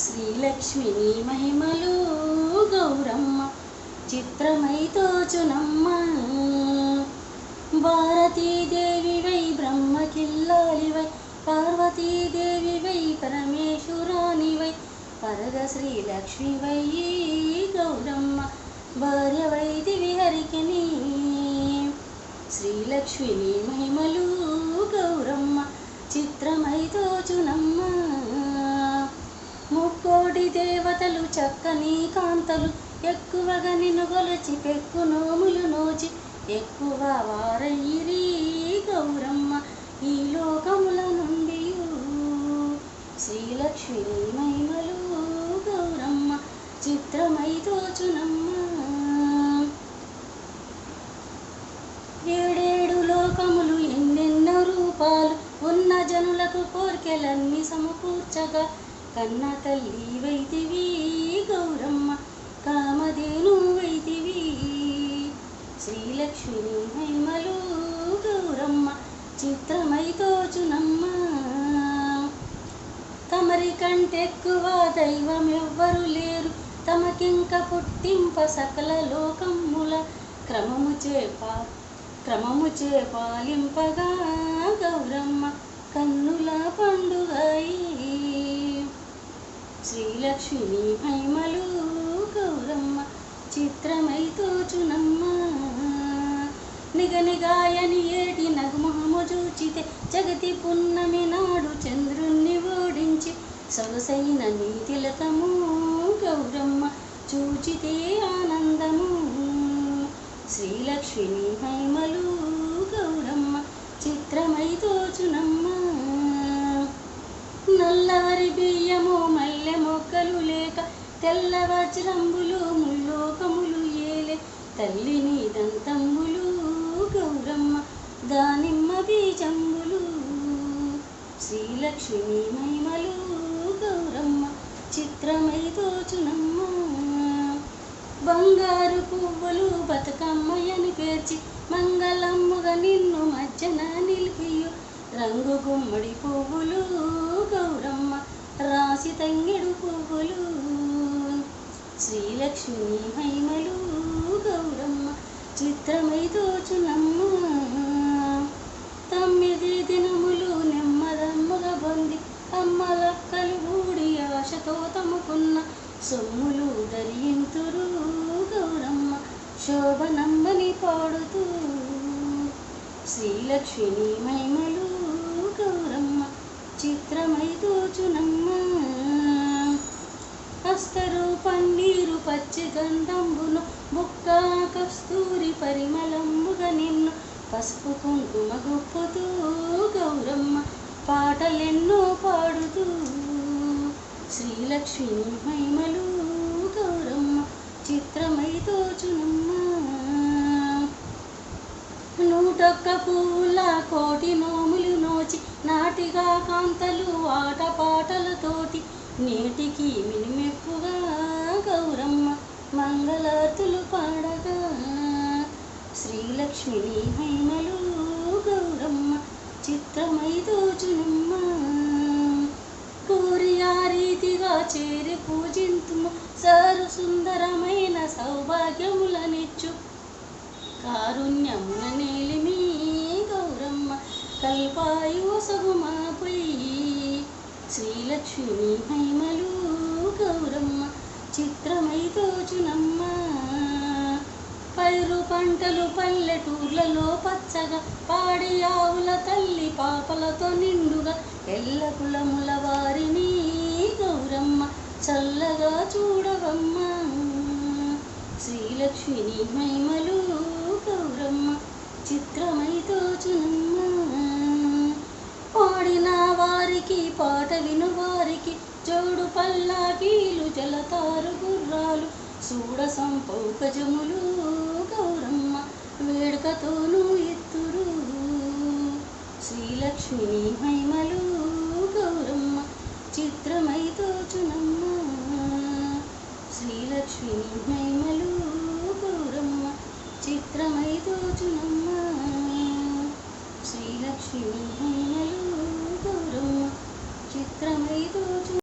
శ్రీలక్ష్మిని మహిమలు గౌరమ్మ చిత్రమై తోచునమ్మ. భారతీదేవివై బ్రహ్మకిల్లాలివై పార్వతీదేవివై పరమేశ్వరానివై పరగ శ్రీలక్ష్మివై గౌరమ్మ భార్యవైదివి హరికిని. శ్రీలక్ష్మిని మహిమలు గౌరమ్మ చిత్రమై తోచునమ్మ. ముక్కోటి దేవతలు చక్కని కాంతలు ఎక్కువగా నిన్ను కొలచి పెక్కు నోములు నోచి ఎక్కువ వారయ్యిరి గౌరమ్మ ఈ లోకముల నుండి. శ్రీలక్ష్మిని మహిమలు గౌరమ్మ చిత్రమై తోచునమ్మ. ఏడేడు లోకములు ఎన్నెన్నో రూపాలు ఉన్న జనులకు కోర్కెలన్నీ సమకూర్చగా కన్న తల్లి వైతివి గౌరమ్మ కామధేను వైతివి. శ్రీలక్ష్మిని మహిమలు గౌరమ్మ చిత్రమై తోచునమ్మ. తమరి కంటెక్కువ దైవం ఎవ్వరు లేరు తమకింక పుట్టింప సకల లోకముల క్రమముచే పాలింపగా గౌరమ్మ కన్నుల పండుగయి. శ్రీలక్ష్మిని మహిమలు గౌరమ్మ చిత్రమై తోచునమ్మ. నిగనిగాయని ఏటి నగుమహము చూచితే జగతి పున్నమి నాడు చంద్రుణ్ణి ఓడించి సొగసైన నీ తిలకము గౌరమ్మ చూచితే ఆనందము. శ్రీలక్ష్మిని మహిమలు గౌరమ్మ చిత్రమై తోచునమ్మ. నల్లవరి బియ్యము మల్లె మొక్కలు లేక తెల్ల వజ్రంబులు ముల్లోకములు ఏలే తల్లిని దంతంబులు గౌరమ్మ దానిమ్మ బీజంబులు. శ్రీలక్ష్మిని మహిమలు గౌరమ్మ చిత్రమై తోచునమ్మ. బంగారు పువ్వులు బతుకమ్మయని పేర్చి మంగళమ్ముగా నిన్ను మధ్యన నిలిపియు రంగు గుమ్మడి పువ్వులు గౌరమ్మ రాసి తంగిడు పువ్వులు. శ్రీలక్ష్మిని మహిమలు గౌరమ్మ చిత్రమై తోచునమ్మ. 9 దినములు నెమ్మదమ్ముగా పొంది అమ్మలక్కలు ఊడి ఆశతో తమకున్న సొమ్ములు ధరింతురు గౌరమ్మ శోభనంబని పాడుతూ. శ్రీలక్ష్మిని మహిమలు గౌరమ్మ చిత్రమై తోచునమ్మ. అస్తరు పన్నీరు పచ్చి గంధంబును బుక్క కస్తూరి పరిమళంబుగా నిన్ను పసుపు కుంకుమ గొప్పతూ గౌరమ్మ పాటలెన్నో పాడుతూ. శ్రీలక్ష్మిని మహిమలు గౌరమ్మ చిత్రమై తోచునమ్మ. 101 పువ్వుల కోటి నోములు నోచి నాటిగా కాంతలు ఆటపాటలతోటి నేటికి మినిమెప్పుగా గౌరమ్మ మంగళార్తులు పాడగా. శ్రీలక్ష్మిని మహిమలు గౌరమ్మ చిత్రమై తోచునమ్మ. కోరి ఆ రీతిగా చేరి పూజింతుము సారు సుందరమైన సౌభాగ్యములనిచ్చు కారుణ్యమున నేలిమి గౌరమ్మ కల్పాయు సగుమాపై. శ్రీలక్ష్మిని మహిమలు గౌరమ్మ చిత్రమై తోచునమ్మ. పైరు పంటలు పల్లెటూర్లలో పచ్చగా పాడి ఆవుల తల్లి పాపలతో నిండుగా ఎల్ల కులముల వారిని గౌరమ్మ చల్లగా చూడవమ్మ. శ్రీలక్ష్మిని మహిమలు గౌరమ్మ చిత్రమై తోచునమ్మ. పాడిన వారికి పాట విను వారికి జోడు పల్లాకీలు జలతారు గుర్రాలు చూడ సంపౌకజములు గౌరమ్మ వేడుకతోనూ ఎత్తురు. శ్రీలక్ష్మిని మహిమలు గౌరమ్మ చిత్రమై తోచునమ్మ. శ్రీలక్ష్మిని మహిమలు గౌరమ్మ చిత్రమై తోచునమ్మ. శ్రీలక్ష్మిని మహిమలు